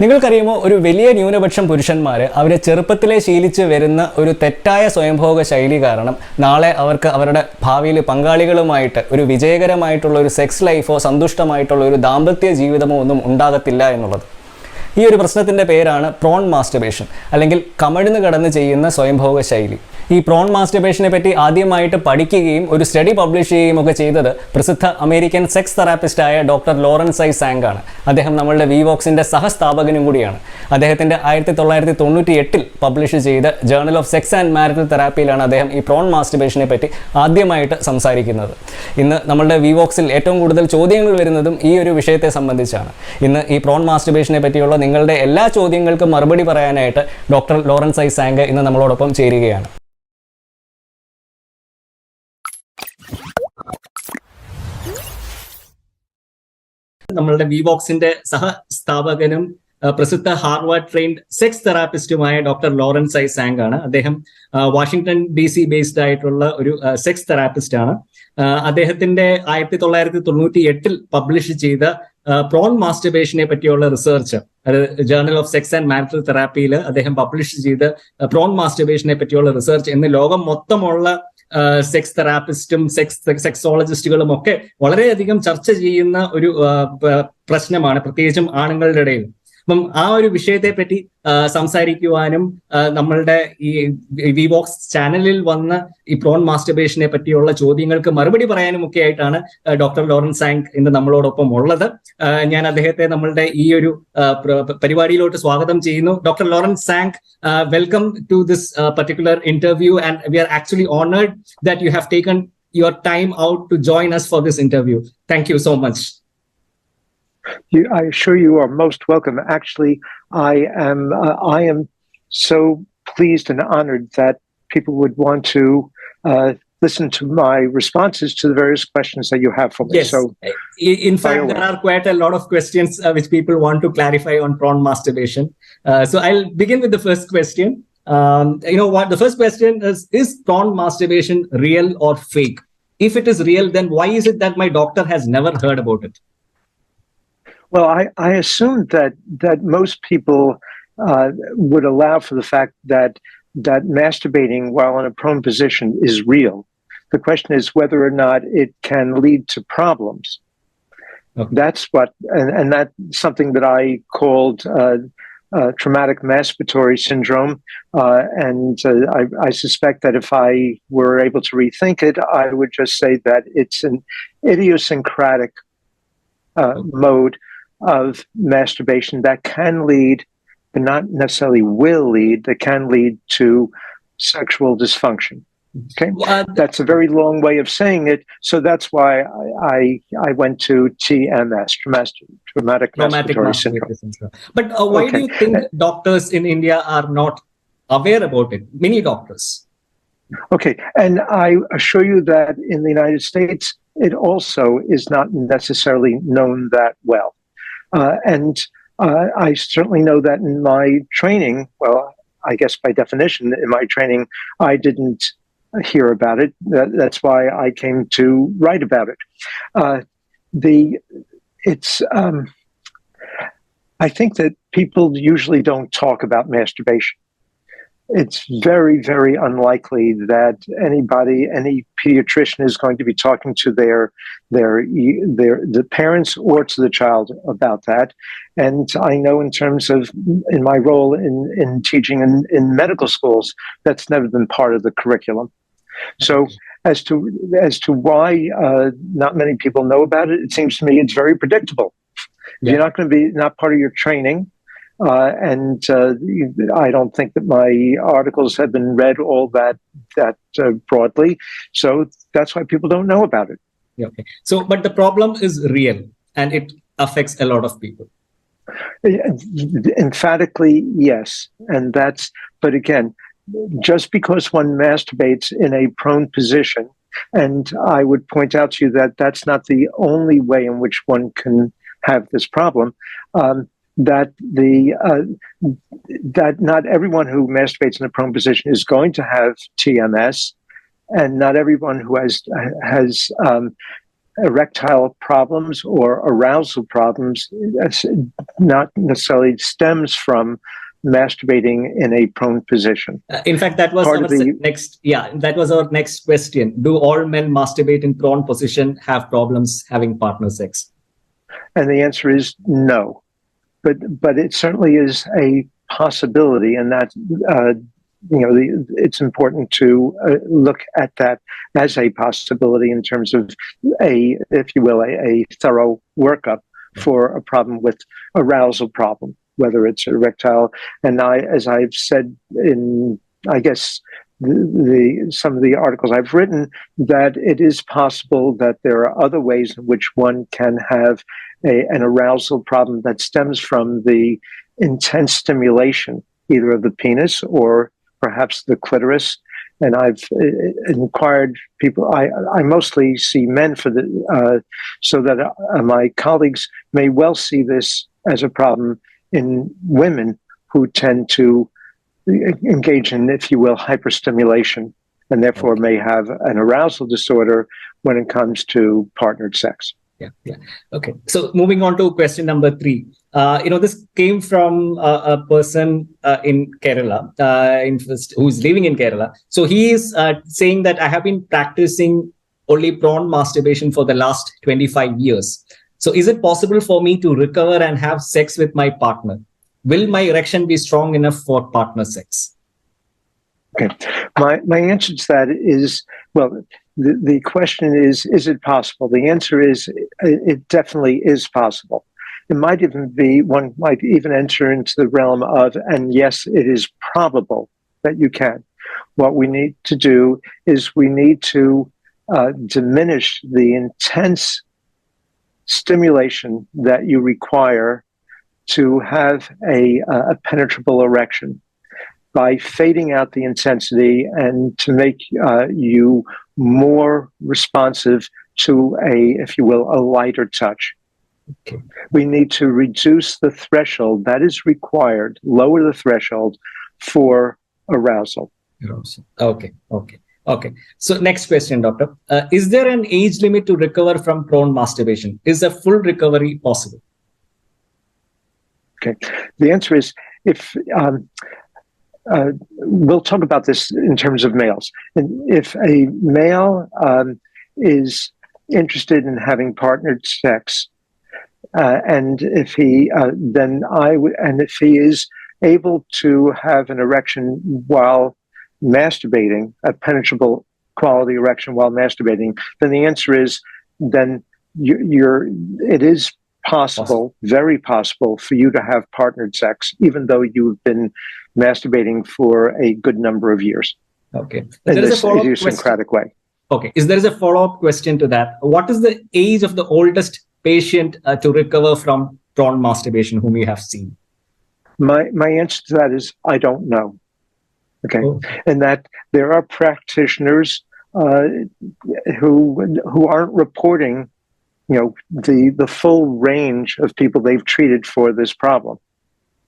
നിങ്ങൾക്കറിയുമോ, ഒരു വലിയ ന്യൂനപക്ഷം പുരുഷന്മാർ അവരെ ചെറുപ്പത്തിലെ ശീലിച്ച് വരുന്ന ഒരു തെറ്റായ സ്വയംഭോഗ ശൈലി കാരണം നാളെ അവർക്ക് അവരുടെ ഭാവിയിൽ പങ്കാളികളുമായിട്ട് ഒരു വിജയകരമായിട്ടുള്ള ഒരു സെക്സ് ലൈഫോ സന്തുഷ്ടമായിട്ടുള്ള ഒരു ദാമ്പത്യ ജീവിതമോ ഒന്നും ഉണ്ടാകത്തില്ല എന്നുള്ളത്. ഈ ഒരു പ്രശ്നത്തിൻ്റെ പേരാണ് പ്രോൺ മാസ്റ്റർബേഷൻ, അല്ലെങ്കിൽ കമഴ്ന്ന് കടന്ന് ചെയ്യുന്ന സ്വയംഭോഗ ശൈലി. ഈ പ്രോൺ മാസ്റ്റർബേഷനെ പറ്റി ആദ്യമായിട്ട് പഠിക്കുകയും ഒരു സ്റ്റഡി പബ്ലിഷ് ചെയ്യുകയും ഒക്കെ ചെയ്തത് പ്രസിദ്ധ അമേരിക്കൻ സെക്സ് തെറാപ്പിസ്റ്റായ ഡോക്ടർ ലോറൻസ് ഐ സാങ്ക് ആണ്. അദ്ദേഹം നമ്മളുടെ വിവോക്സിൻ്റെ സഹസ്ഥാപകനും കൂടിയാണ്. അദ്ദേഹത്തിൻ്റെ 1998 പബ്ലിഷ് ചെയ്ത journal of sex and marital തെറാപ്പിയിലാണ് അദ്ദേഹം ഈ പ്രോൺ മാസ്റ്റർബേഷനെ പറ്റി ആദ്യമായിട്ട് സംസാരിക്കുന്നത്. ഇന്ന് നമ്മളുടെ വിവോക്സിൽ ഏറ്റവും കൂടുതൽ ചോദ്യങ്ങൾ വരുന്നതും ഈ ഒരു വിഷയത്തെ സംബന്ധിച്ചാണ്. ഇന്ന് ഈ പ്രോൺ മാസ്റ്റർബേഷനെ പറ്റിയുള്ള നിങ്ങളുടെ എല്ലാ ചോദ്യങ്ങൾക്കും മറുപടി പറയാനായിട്ട് ഡോക്ടർ ലോറൻസ് ഐ സാങ്ക് ഇന്ന് നമ്മളോടൊപ്പം ചേരുകയാണ്. നമ്മളുടെ വിവോക്സിന്റെ സഹസ്ഥാപകനും പ്രസിദ്ധ ഹാർവാർഡ് ട്രെയിൻഡ് സെക്സ് തെറാപ്പിസ്റ്റുമായ ഡോക്ടർ ലോറൻസ് ഐ സാങ്ക് ആണ്. അദ്ദേഹം വാഷിംഗ്ടൺ DC ബേസ്ഡ് ആയിട്ടുള്ള ഒരു സെക്സ് തെറാപ്പിസ്റ്റ് ആണ്. അദ്ദേഹത്തിന്റെ 1998 പബ്ലിഷ് ചെയ്ത പ്രോൺ മാസ്റ്റർബേഷനെ പറ്റിയുള്ള റിസർച്ച്, അത് journal of sex and marital തെറാപ്പിയിൽ അദ്ദേഹം പബ്ലിഷ് ചെയ്ത പ്രോൺ മാസ്റ്റർബേഷനെ പറ്റിയുള്ള റിസർച്ച് ഇന്ന് ലോകം മൊത്തമുള്ള സെക്സ് തെറാപ്പിസ്റ്റും സെക്സോളജിസ്റ്റുകളും ഒക്കെ വളരെയധികം ചർച്ച ചെയ്യുന്ന ഒരു പ്രശ്നമാണ്, പ്രത്യേകിച്ചും ആണുങ്ങളുടെ ഇടയിൽ. അപ്പം ആ ഒരു വിഷയത്തെ പറ്റി സംസാരിക്കുവാനും നമ്മളുടെ ഈ വിവോക്സ് ചാനലിൽ വന്ന് ഈ പ്രോൺ മാസ്റ്റർബേഷനെ പറ്റിയുള്ള ചോദ്യങ്ങൾക്ക് മറുപടി പറയാനും ഒക്കെ ആയിട്ടാണ് ഡോക്ടർ ലോറൻസ് സാങ്ക് ഇന്ന് നമ്മളോടൊപ്പം ഉള്ളത്. ഞാൻ അദ്ദേഹത്തെ നമ്മളുടെ ഈ ഒരു പരിപാടിയിലോട്ട് സ്വാഗതം ചെയ്യുന്നു. Doctor Lawrence Sank, welcome to this particular interview, and we are actually honoured that you have taken your time out to join us for this interview. Thank you so much. I assure you are most welcome. Actually, I am so pleased and honored that people would want to listen to my responses to the various questions that you have for me. Yes. So, in fact, there are quite a lot of questions which people want to clarify on prawn masturbation. So I'll begin with the first question. You know what? The first question is prawn masturbation real or fake? If it is real, then why is it that my doctor has never heard about it? Well, I assume that most people would allow for the fact that masturbating while in a prone position is real. The question is whether or not it can lead to problems. Okay. That's what, and that's something that I called traumatic masturbatory syndrome. I suspect that if I were able to rethink it, I would just say that it's an idiosyncratic mode of masturbation that can lead, but not necessarily will lead, that can lead to sexual dysfunction. Okay, that's a very long way of saying it. So that's why I went to TMS, traumatic masturbatory syndrome. But why do you think doctors in India are not aware about it? Many doctors. Okay, and I assure you that in the United States, it also is not necessarily known that well. I certainly know that in my training, well, I guess by definition, in my training, I didn't hear about it. That's why I came to write about it. I think that people usually don't talk about masturbation. It's very, very unlikely that any pediatrician is going to be talking to the parents or to the child about that. And I know in terms of in my role in teaching in medical schools, that's never been part of the curriculum. So as to why not many people know about it, it seems to me it's very predictable. Yeah. You're not going to be not part of your training. I don't think that my articles have been read all that broadly. So that's why people don't know about it. Yeah, okay. So, but the problem is real and it affects a lot of people. Emphatically, yes. But again, just because one masturbates in a prone position, and I would point out to you that that's not the only way in which one can have this problem. That not everyone who masturbates in a prone position is going to have TMS, and not everyone who has erectile problems or arousal problems not necessarily stems from masturbating in a prone position. In fact, that was that was our next question. Do all men masturbate in prone position have problems having partner sex? And the answer is no. But it certainly is a possibility, and that it's important to look at that as a possibility in terms of a thorough workup for a problem with arousal problem, whether it's erectile. And as I've said in, I guess, some of the articles I've written, that it is possible that there are other ways in which one can have an arousal problem that stems from the intense stimulation, either of the penis or perhaps the clitoris. And I've inquired people. I mostly see men so that my colleagues may well see this as a problem in women who tend to engage in, if you will, hyperstimulation, and therefore may have an arousal disorder when it comes to partnered sex. Yeah. Okay. So moving on to question number 3. This came from a person in Kerala, who's living in Kerala. So he is saying that I have been practicing only prone masturbation for the last 25 years. So is it possible for me to recover and have sex with my partner? Will my erection be strong enough for partner sex? Okay. My answer to that is, well, the question is it possible? The answer is it definitely is possible. It might even be, one might even enter into the realm of, and yes, it is probable that you can. What we need to do is we need to diminish the intense stimulation that you require to have a penetrable erection by fading out the intensity and to make you more responsive to if you will, a lighter touch. Okay. We need to reduce the threshold that is required, lower the threshold for arousal. Okay. So next question, doctor. Is there an age limit to recover from prone masturbation? Is a full recovery possible? Okay. The answer is, we'll talk about this in terms of males. And if a male is interested in having partnered sex, and if he if he is able to have an erection while masturbating, a penetrable quality erection while masturbating, then the answer is it is possible, very possible, for you to have partnered sex, even though you've been masturbating for a good number of years. Okay. In this idiosyncratic way. Okay. There is a follow-up question to that. What is the age of the oldest patient to recover from prone masturbation whom you have seen? My answer to that is I don't know. Okay. Oh. And that there are practitioners who aren't reporting the full range of people they've treated for this problem.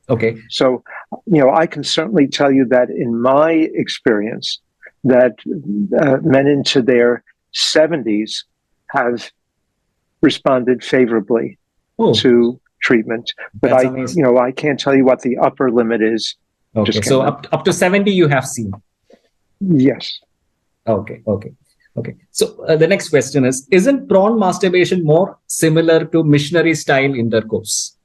Okay. So, I can certainly tell you that in my experience, that men into their 70s have responded favorably to treatment. But I can't tell you what the upper limit is. Okay. So up to 70 you have seen? Yes. Okay. So the next question is, isn't prone masturbation more similar to missionary style intercourse?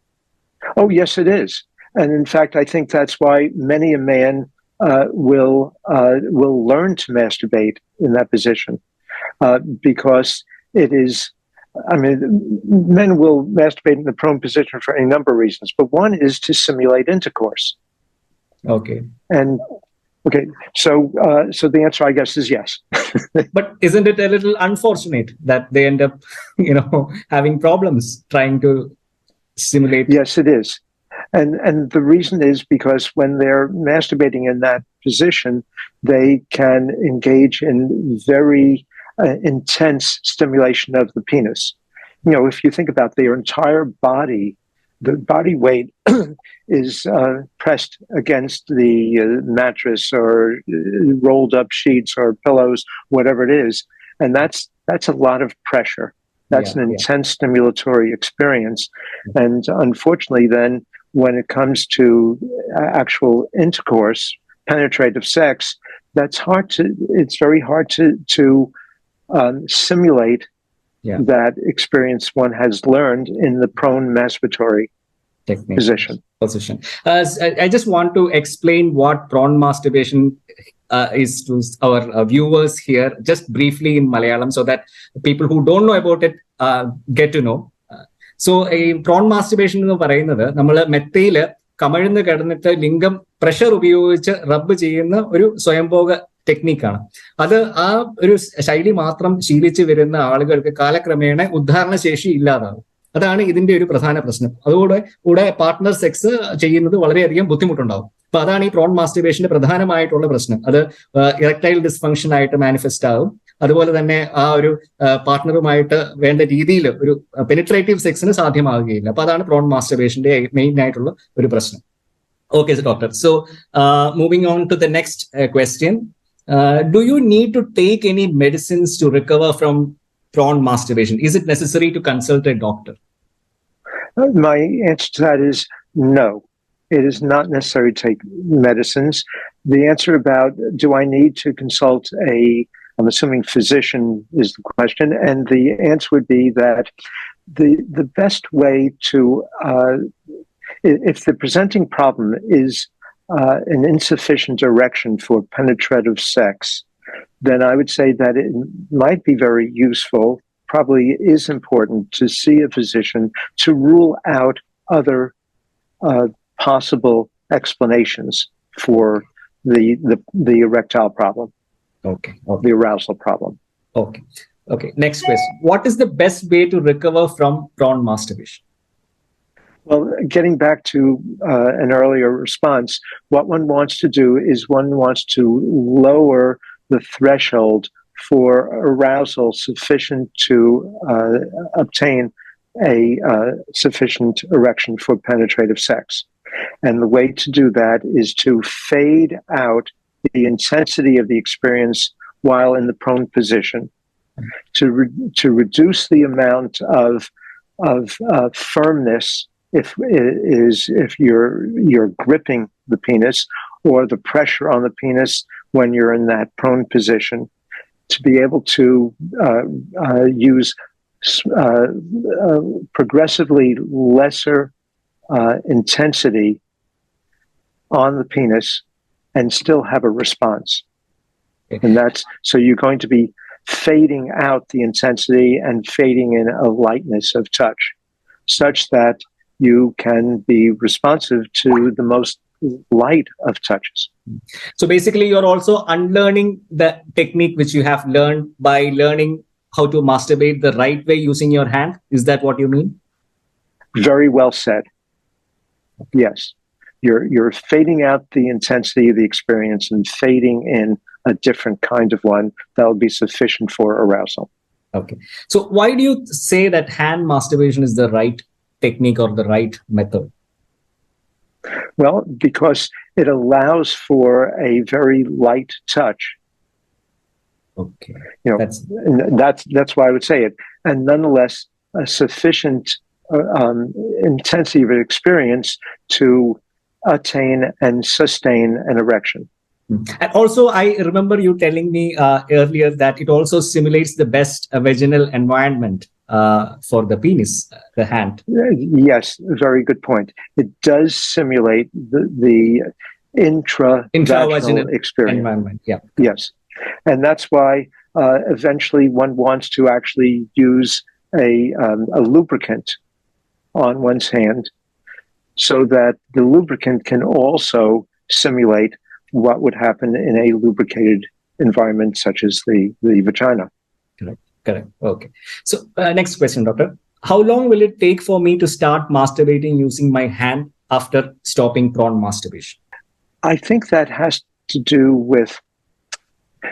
Oh, yes, it is. And in fact, I think that's why many a man will learn to masturbate in that position, because it is. I mean, men will masturbate in the prone position for any number of reasons, but one is to simulate intercourse. Okay. So the answer, I guess, is yes. But isn't it a little unfortunate that they end up, having problems trying to simulate? Yes, it is. And the reason is because when they're masturbating in that position, they can engage in very intense stimulation of the penis. If you think about their entire body, the body weight is pressed against the mattress or rolled up sheets or pillows, whatever it is. And that's a lot of pressure. That's an intense stimulatory experience. And unfortunately, then, when it comes to actual intercourse, penetrative sex, it's very hard to simulate that experience one has learned in the prone masturbatory position. I just want to explain what prone masturbation is to our viewers here, just briefly in Malayalam, so that people who don't know about it get to know. So, a prone masturbation എന്ന് പറയുന്നത് നമ്മൾ മെത്തയില് കമഴ്ന്ന് കിടന്നിട്ട് ലിംഗം pressure ഉപയോഗിച്ച് റബ്ബ് ചെയ്യുന്ന ഒരു സ്വയംഭോഗ ടെക്നിക്കാണ്. അത് ആ ഒരു ശൈലി മാത്രം ശീലിച്ചു വരുന്ന ആളുകൾക്ക് കാലക്രമേണ ഉദ്ധാരണ ശേഷി ഇല്ലാതാകും. അതാണ് ഇതിന്റെ ഒരു പ്രധാന പ്രശ്നം. അതുകൂടെ പാർട്ട്ണർ സെക്സ് ചെയ്യുന്നത് വളരെയധികം ബുദ്ധിമുട്ടുണ്ടാവും. അപ്പൊ അതാണ് ഈ പ്രോൺ മാസ്റ്റുർബേഷന്റെ പ്രധാനമായിട്ടുള്ള പ്രശ്നം. അത് ഇറക്ടൈൽ ഡിസ്ഫങ്ഷൻ ആയിട്ട് മാനിഫെസ്റ്റ് ആകും. അതുപോലെ തന്നെ ആ ഒരു പാർട്ട്ണറുമായിട്ട് വേണ്ട രീതിയിൽ ഒരു പെനിട്രേറ്റീവ് സെക്സിന് സാധ്യമാകുകയില്ല. അപ്പൊ അതാണ് പ്രോൺ മാസ്റ്റുർബേഷന്റെ മെയിൻ ആയിട്ടുള്ള ഒരു പ്രശ്നം. Okay, so doctor. So, moving on to the next question. Do you need to take any medicines to recover from prone masturbation? Is it necessary to consult a doctor? My answer to that is no. It is not necessary to take medicines. The answer about do I need to consult I'm assuming physician is the question, and the answer would be that the best way to if the presenting problem is an insufficient erection for penetrative sex, then I would say that it might be very useful, probably is important, to see a physician to rule out other possible explanations for the erectile problem. Okay. The arousal problem. Okay. Next question. What is the best way to recover from prone masturbation? Well, getting back to an earlier response, what one wants to do is one wants to lower the threshold for arousal sufficient to obtain a sufficient erection for penetrative sex. And the way to do that is to fade out the intensity of the experience while in the prone position, to reduce the amount of firmness if you're gripping the penis, or the pressure on the penis when you're in that prone position, to be able to use progressively lesser intensity on the penis and still have a response. And so you're going to be fading out the intensity and fading in a lightness of touch, such that you can be responsive to the most light of touches. So basically, you're also unlearning the technique which you have learned by learning how to masturbate the right way using your hand. Is that what you mean? Very well said. Yes. You're fading out the intensity of the experience and fading in a different kind of one that will be sufficient for arousal. Okay. So why do you say that hand masturbation is the right technique or the right method? Well, because it allows for a very light touch. Okay. That's why I would say it. And nonetheless, a sufficient intensity of experience to attain and sustain an erection. And also, I remember you telling me earlier that it also simulates the best vaginal environment for the penis, the hand. Yes, very good point. It does simulate the intravaginal experience. Environment. Yeah. Yes, and that's why eventually one wants to actually use a lubricant on one's hand, so that the lubricant can also simulate what would happen in a lubricated environment such as the vagina. Correct. Okay. So next question, doctor. How long will it take for me to start masturbating using my hand after stopping prone masturbation? I think that has to do with,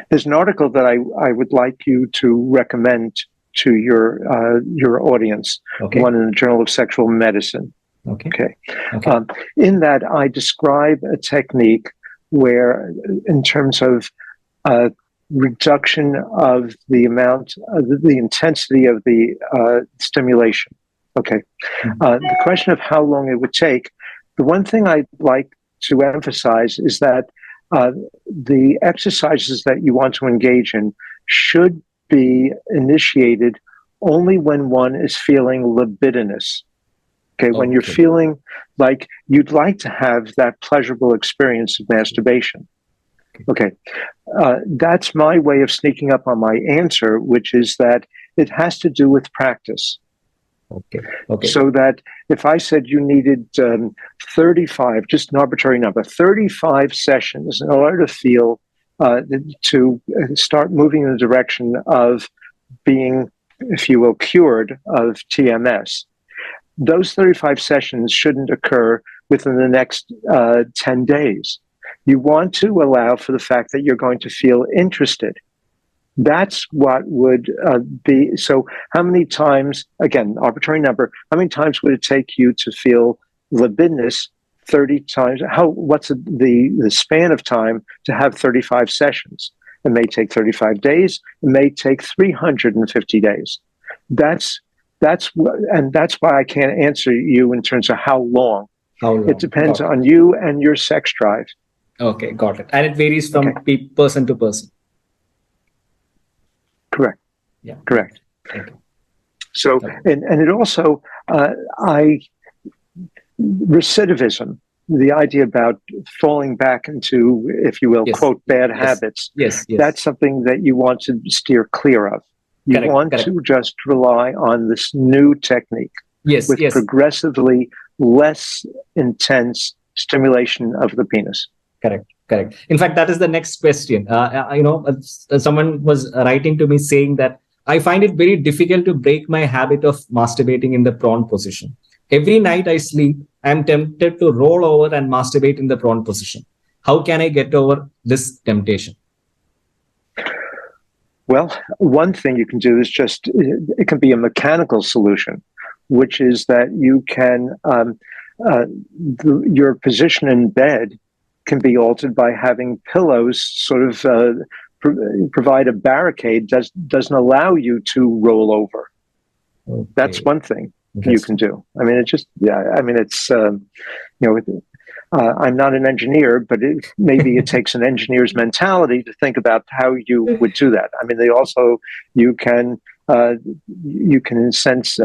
there's an article that I would like you to recommend to your audience. Okay. One in the Journal of Sexual Medicine. Okay. In that I describe a technique where, in terms of reduction of the amount, the intensity of the stimulation. Okay. The question of how long it would take, the one thing I'd like to emphasize is that the exercises that you want to engage in should be initiated only when one is feeling libidinous. Okay, when you're feeling like you'd like to have that pleasurable experience of masturbation. Okay, that's my way of sneaking up on my answer, which is that it has to do with practice. Okay. So that if I said you needed 35, just an arbitrary number, 35 sessions in order to feel, to start moving in the direction of being, if you will, cured of TMS, those 35 sessions shouldn't occur within the next 10 days. You want to allow for the fact that you're going to feel interested. That's what would be. So how many times, again, arbitrary number, how many times would it take you to feel libidinous 30 times? What's the span of time to have 35 sessions? It may take 35 days. It may take 350 days. That's why I can't answer you in terms of how long. It depends on you and your sex drive. Okay, got it. And it varies from person to person. Correct. Yeah. Correct. Okay. So, and it also, recidivism, the idea about falling back into, if you will, quote, bad habits. Yes. That's something that you want to steer clear of. You want to just rely on this new technique with progressively less intense stimulation of the penis. Correct. In fact, that is the next question. Someone was writing to me saying that I find it very difficult to break my habit of masturbating in the prone position. Every night I sleep, I am tempted to roll over and masturbate in the prone position. How can I get over this temptation? Well, one thing you can do is it can be a mechanical solution, which is that you can, your position in bed can be altered by having pillows sort of provide a barricade doesn't allow you to roll over. Okay. That's one thing you can do. I mean, I'm not an engineer, but maybe it takes an engineer's mentality to think about how you would do that. I mean, you can in a sense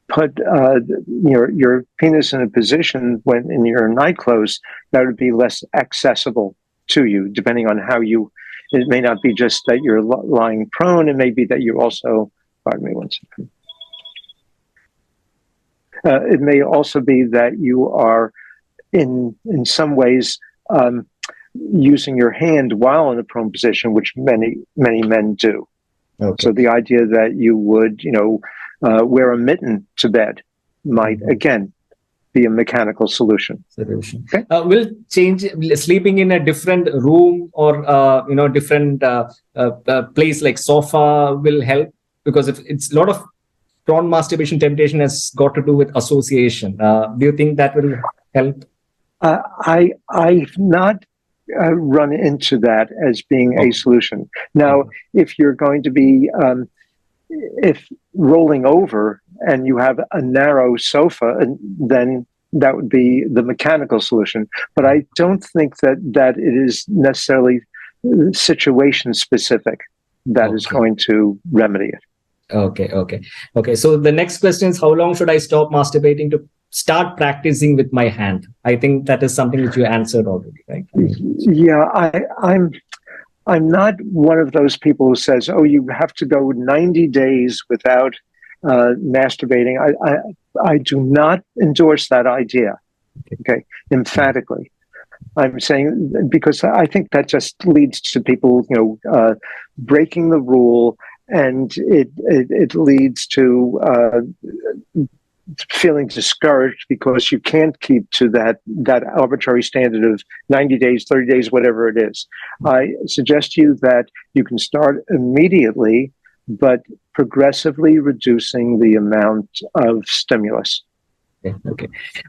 put your penis in a position when in your night clothes that would be less accessible to you, depending on how it may not be just that you're lying prone, it may be that you also, pardon me one second. It may also be that you are in some ways using your hand while in a prone position, which many men do. Okay. So the idea that you would, wear a mitten to bed might again be a mechanical solution. Okay. Will change sleeping in a different room or different place like sofa will help, because if it's a lot of prone masturbation temptation has got to do with association. Do you think that will help? I've not run into that as being a solution. Now, if you're going to be if rolling over and you have a narrow sofa, then that would be the mechanical solution. But I don't think that it is necessarily situation specific that is going to remedy it. Okay. So the next question is, how long should I stop masturbating to start practicing with my hand? I think that is something which you answered already, right? Yeah, I'm not one of those people who says, "Oh, you have to go 90 days without masturbating." I do not endorse that idea. Okay, emphatically, I'm saying, because I think that just leads to people, breaking the rule, and it leads to feeling discouraged because you can't keep to that arbitrary standard of 90 days, 30 days, whatever it is. I suggest to you that you can start immediately, but progressively reducing the amount of stimulus.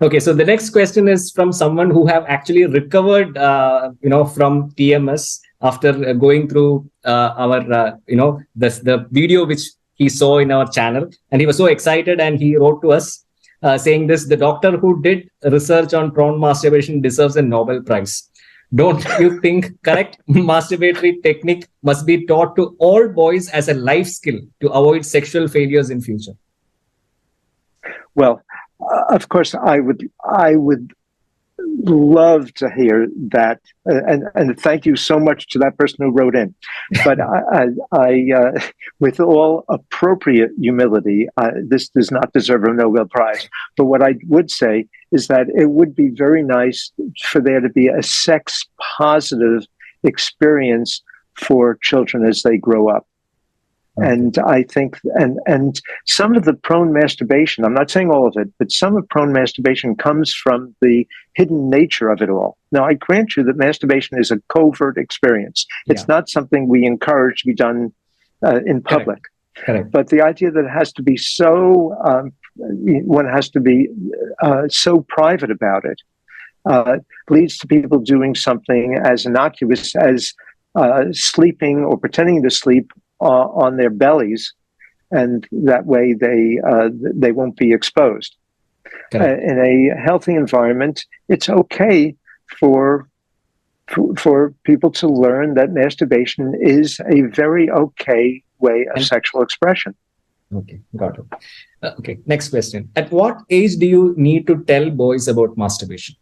Okay. So the next question is from someone who have actually recovered, from TMS, after going through our, the video which he saw in our channel, and he was so excited, and he wrote to us saying this: the doctor who did research on prone masturbation deserves a Nobel Prize. Don't you think correct masturbatory technique must be taught to all boys as a life skill to avoid sexual failures in future? Well, of course, I would love to hear that, and thank you so much to that person who wrote in. But with all appropriate humility, this does not deserve a Nobel Prize. But what I would say is that it would be very nice for there to be a sex positive experience for children as they grow up. And I think, and some of the prone masturbation, I'm not saying all of it, but some of prone masturbation comes from the hidden nature of it all. Now, I grant you that masturbation is a covert experience. It's not something we encourage to be done in public. Correct. But the idea that it has to be so, one has to be so private about it, leads to people doing something as innocuous as sleeping or pretending to sleep on their bellies, and that way they won't be exposed. In a healthy environment, it's okay for people to learn that masturbation is a very okay way of sexual expression. Okay, got it. Okay, next question. At what age do you need to tell boys about masturbation?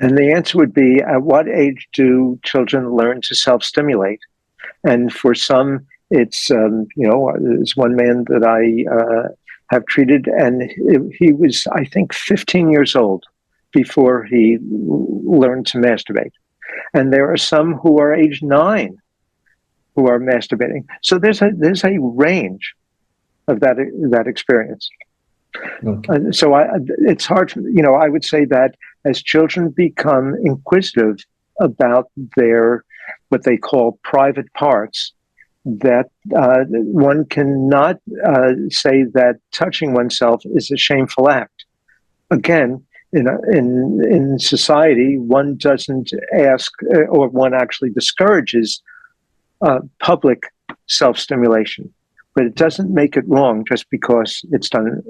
And the answer would be, at what age do children learn to self-stimulate? And for some, it's, there's one man that I have treated, and he was, I think, 15 years old before he learned to masturbate. And there are some who are age 9 who are masturbating. So there's a range of that experience. Okay. So it's hard, I would say that as children become inquisitive about their what they call private parts, that one cannot say that touching oneself is a shameful act. Again, in society, one doesn't ask, or one actually discourages public self-stimulation, but it doesn't make it wrong just because it's done.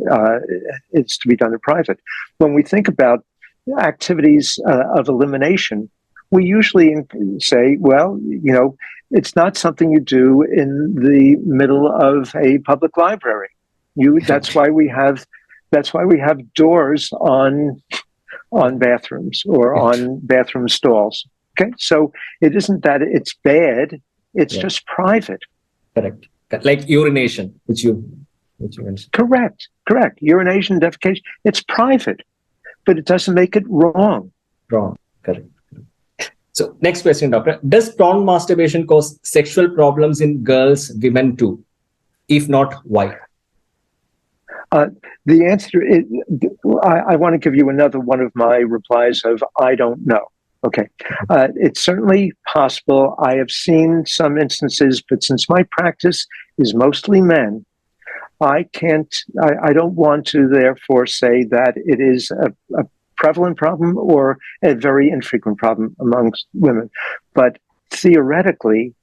It's to be done in private. When we think about activities of elimination, we usually say, well, it's not something you do in the middle of a public library. That's why we have doors on bathrooms or on bathroom stalls. Okay, so it isn't that it's bad; it's just private. Correct. Like urination, which you mentioned. Correct. Urination, defecation, it's private, but it doesn't make it wrong. Wrong. Correct. So next question, doctor. Does prone masturbation cause sexual problems in girls, women too? If not, why? The answer is, I want to give you another one of my replies of, I don't know. Okay. It's certainly possible. I have seen some instances, but since my practice is mostly men, I don't want to therefore say that it is a prevalent problem or a very infrequent problem amongst women. But theoretically,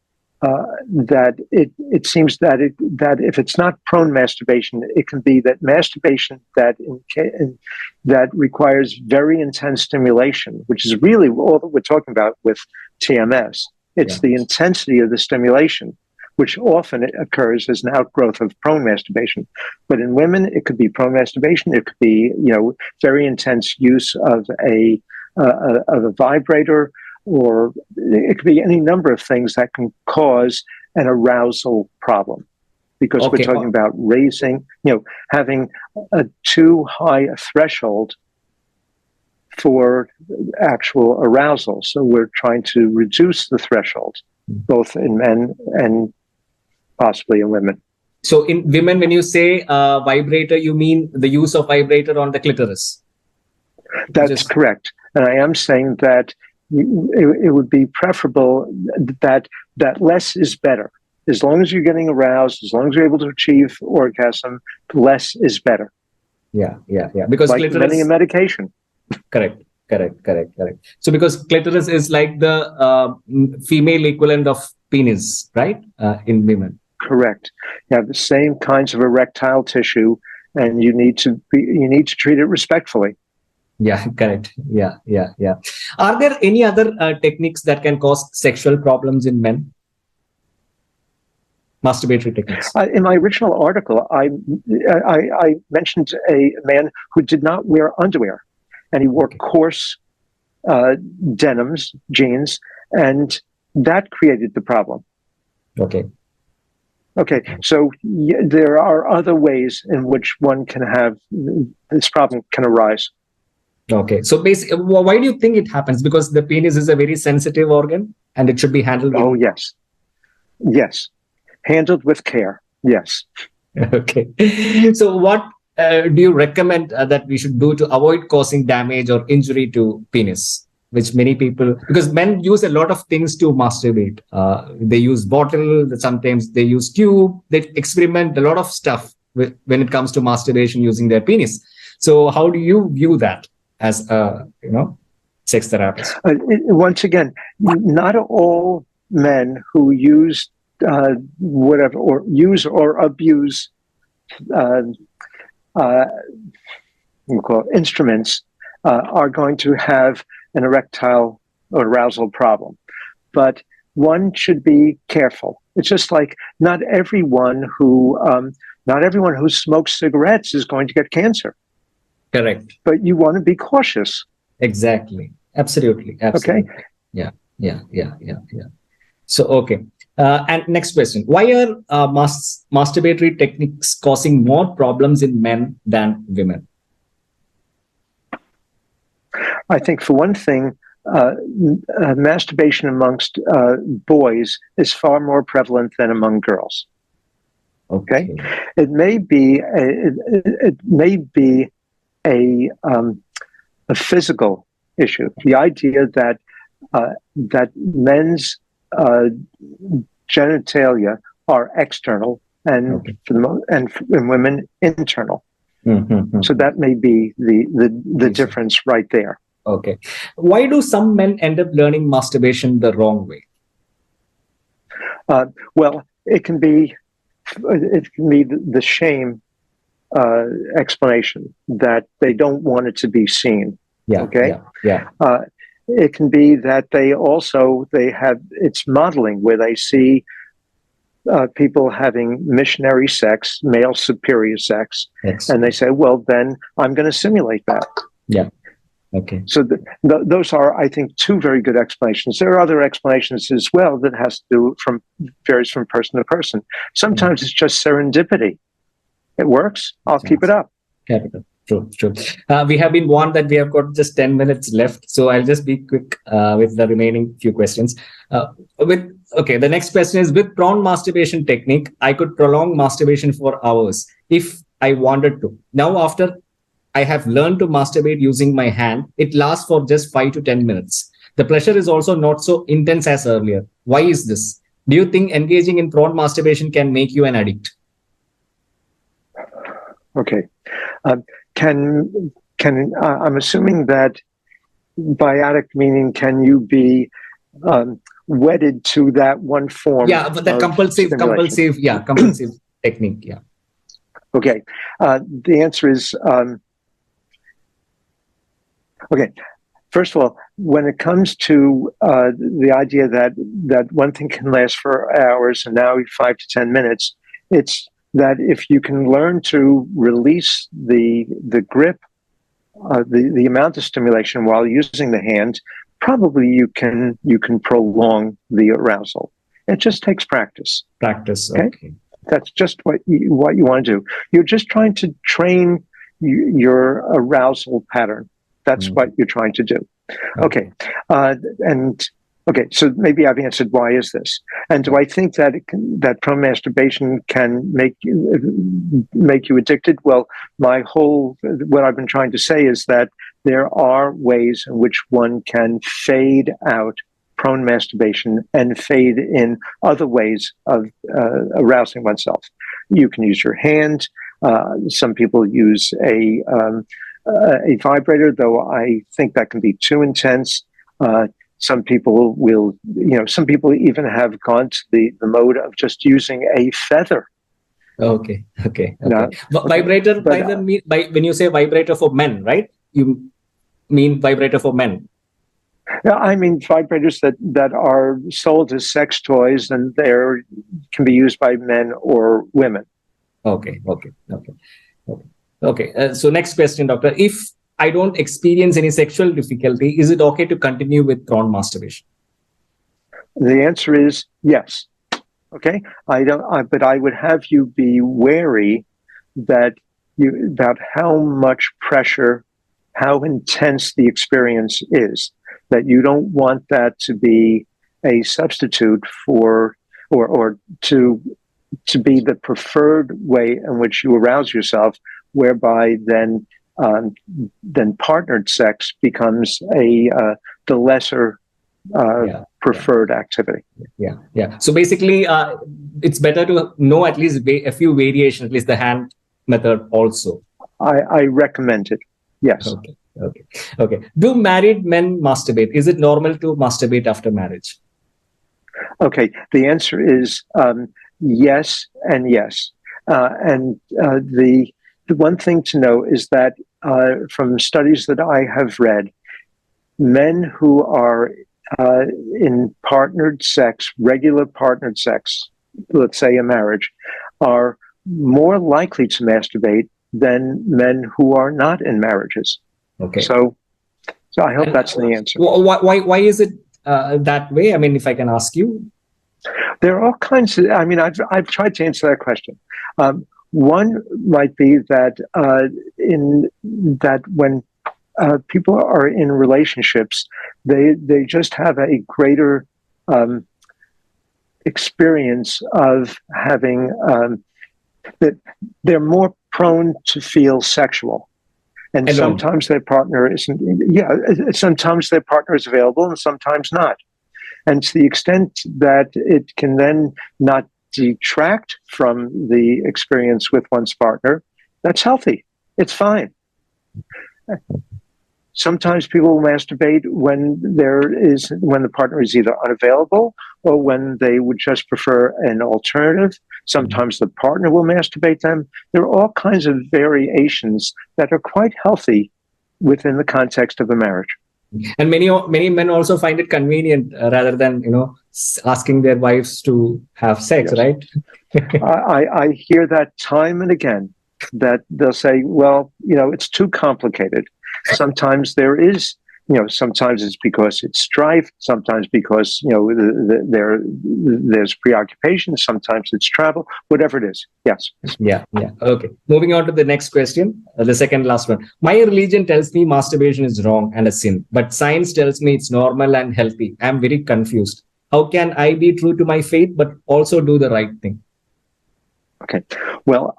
that it seems that if it's not prone masturbation, it can be that masturbation that requires very intense stimulation, which is really all that we're talking about with TMS. It's the intensity of the stimulation, which often occurs as an outgrowth of prone masturbation. But in women, it could be prone masturbation. It could be, very intense use of a vibrator, or it could be any number of things that can cause an arousal problem. Because we're talking about raising, having a too high a threshold for actual arousal. So we're trying to reduce the threshold, both in men and possibly in women. So in women, when you say vibrator, you mean the use of vibrator on the clitoris? That's correct. And I am saying that it would be preferable that less is better. As long as you're getting aroused, as long as you're able to achieve orgasm, less is better. Yeah. Because like clitoris, many a medication. Correct. Correct. So because clitoris is like the female equivalent of penis, right? In women. Correct. You have the same kinds of erectile tissue, and you need to treat it respectfully. Yeah, correct. Yeah. Are there any other techniques that can cause sexual problems in men? Masturbatory techniques. In my original article, I mentioned a man who did not wear underwear, and he wore coarse denims, jeans, and that created the problem. Okay. So there are other ways in which one can have this problem can arise. Okay. So basically, why do you think it happens? Because the penis is a very sensitive organ and it should be handled with... Oh, yes. Handled with care. Yes. Okay. So what do you recommend that we should do to avoid causing damage or injury to penis? Which many people, because men use a lot of things to masturbate. They use bottle, sometimes they use tube, they experiment a lot of stuff when it comes to masturbation using their penis. So how do you view that as a, sex therapist? Once again, not all men who use whatever, or use or abuse instruments are going to have an erectile or arousal problem. But one should be careful. It's just like not everyone who smokes cigarettes is going to get cancer. Correct. But you want to be cautious. Exactly. Absolutely. Okay. Yeah. So, okay. And next question. Why are masturbatory techniques causing more problems in men than women? I think for one thing, masturbation amongst boys is far more prevalent than among girls. Okay. It may be a physical issue. The idea that men's genitalia are external and women internal. Mm-hmm. So that may be the difference right there. Okay. Why do some men end up learning masturbation the wrong way? Well, it can be the shame explanation that they don't want it to be seen. Yeah. Okay. Yeah. It can be that they have it's modeling where they see people having missionary sex, male superior sex, and they say, well, then I'm going to simulate that. Yeah. Okay. So those are, I think, two very good explanations. There are other explanations as well that varies from person to person. Sometimes it's just serendipity. It works. I'll keep it up. True. We have been warned that we have got just 10 minutes left. So I'll just be quick with the remaining few questions. The next question is, with prone masturbation technique, I could prolong masturbation for hours if I wanted to. Now, after I have learned to masturbate using my hand, it lasts for just 5 to 10 minutes. The pleasure is also not so intense as earlier. Why is this? Do you think engaging in prone masturbation can make you an addict? Okay. I'm assuming that by addict meaning, can you be wedded to that one form? Yeah, but the compulsive technique. Yeah. Okay. The answer is okay. First of all, when it comes to the idea that one thing can last for hours and now 5 to 10 minutes, it's that if you can learn to release the grip, the amount of stimulation while using the hand, probably you can prolong the arousal. It just takes practice. Okay. That's just what you want to do. You're just trying to train your arousal pattern. That's what you're trying to do. Okay. Okay, so maybe I've answered why is this, and do I think that prone masturbation can make you addicted? Well, what I've been trying to say is that there are ways in which one can fade out prone masturbation and fade in other ways of arousing oneself. You can use your hand. Some people use a vibrator, though I think that can be too intense. Some people will, some people even have gone to the mode of just using a feather. Okay. Now, Vibrator, but, when you say vibrator for men, right? You mean vibrator for men? I mean vibrators that are sold as sex toys, and can be used by men or women. Okay. So next question, doctor. If I don't experience any sexual difficulty, is it okay to continue with prone masturbation? The answer is yes. Okay, but I would have you be wary about how much pressure, how intense the experience is. That you don't want that to be a substitute for, or to be the preferred way in which you arouse yourself, whereby then partnered sex becomes the lesser preferred activity. Yeah. So basically, it's better to know at least a few variations, at least the hand method also. I recommend it. Yes. Okay. Do married men masturbate? Is it normal to masturbate after marriage? Okay. The answer is yes and yes. The one thing to know is that from studies that I have read, men who are in partnered sex, regular partnered sex, let's say a marriage, are more likely to masturbate than men who are not in marriages. Okay. So I hope that's the answer. Why is it that way? I mean, if I can ask you. There are all kinds of, I've tried to answer that question. One might be that when people are in relationships, they just have a greater experience of having that they're more prone to feel sexual. And alone. Sometimes their partner isn't. Yeah, sometimes their partner is available, and sometimes not. And to the extent that it can then not detract from the experience with one's partner, that's healthy. It's fine. Sometimes people masturbate when the partner is either unavailable or when they would just prefer an alternative. Sometimes the partner will masturbate them. There are all kinds of variations that are quite healthy within the context of a marriage. And many men also find it convenient rather than asking their wives to have sex, yes. Right? I hear that time and again, that they'll say, well, it's too complicated. Sometimes there is, sometimes it's because it's strife, sometimes because, there's preoccupation, sometimes it's travel, whatever it is. Yes. Yeah. Okay. Moving on to the next question, the second last one. My religion tells me masturbation is wrong and a sin, but science tells me it's normal and healthy. I'm very confused. How can I be true to my faith, but also do the right thing? Okay. Well,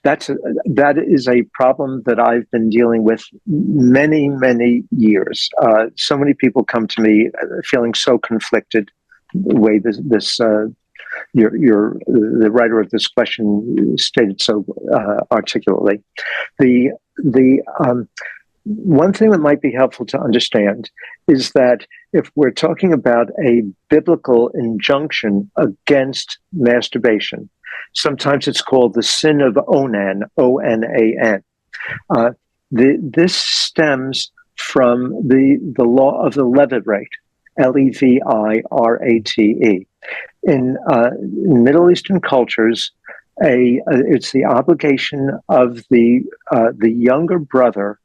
that is a problem that I've been dealing with many, many years. So many people come to me feeling so conflicted. The way the writer of this question stated so articulately. The one thing that might be helpful to understand is that if we're talking about a biblical injunction against masturbation, sometimes it's called the sin of Onan, O-N-A-N. This stems from the law of the Levirate, L-E-V-I-R-A-T-E. In Middle Eastern cultures, it's the obligation of the younger brother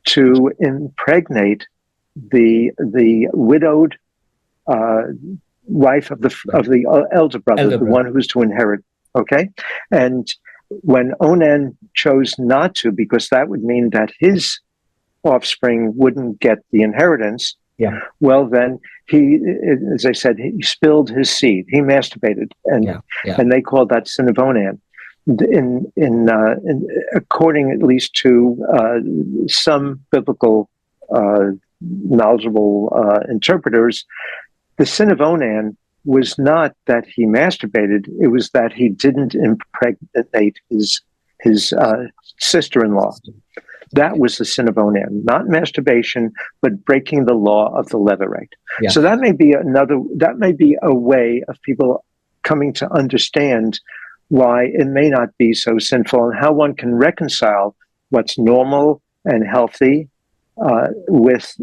to impregnate the widowed wife of the elder brother, the one who's to inherit. Okay, and when Onan chose not to, because that would mean that his offspring wouldn't get the inheritance. Yeah. Well, then he, as I said, he spilled his seed. He masturbated, and they called that sin of Onan. According at least to some biblical knowledgeable interpreters, the sin of Onan was not that he masturbated; it was that he didn't impregnate his sister-in-law. That was the sin of onan, not masturbation, but breaking the law of the levirate. Yeah. So that may be a way of people coming to understand why it may not be so sinful and how one can reconcile what's normal and healthy with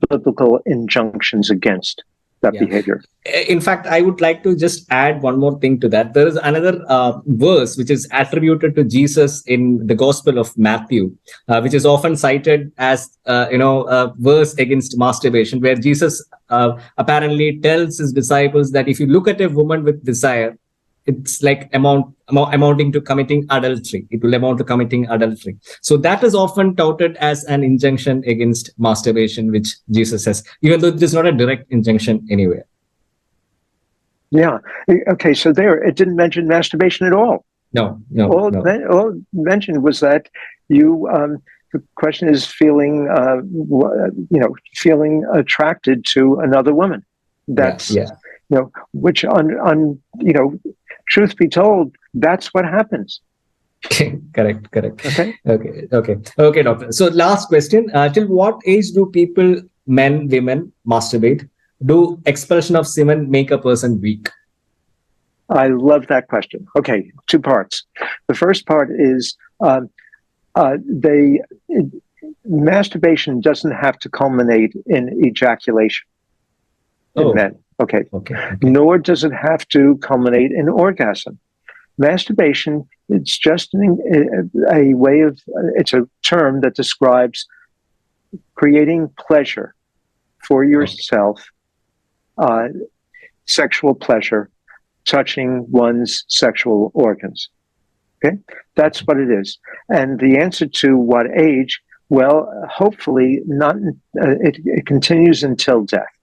biblical injunctions against that behavior. In fact, I would like to just add one more thing to that. There is another verse which is attributed to Jesus in the Gospel of Matthew, which is often cited as a verse against masturbation, where Jesus apparently tells his disciples that if you look at a woman with desire, it's like amounting to committing adultery. It will amount to committing adultery. So that is often touted as an injunction against masturbation, which Jesus says, even though it is not a direct injunction anywhere. Yeah. Okay. So there, it didn't mention masturbation at all. No. All mentioned was that you. The question is feeling attracted to another woman. That's which truth be told, that's what happens. Correct. Okay, doctor. So last question, till what age do people, men, women, masturbate? Do expulsion of semen make a person weak? I love that question. Okay, two parts. The first part is masturbation doesn't have to culminate in ejaculation in men. Okay. Nor does it have to culminate in orgasm. Masturbation, it's just a way of, it's a term that describes creating pleasure for yourself, sexual pleasure, touching one's sexual organs. Okay? That's what it is. And the answer to what age, well, hopefully not, it continues until death.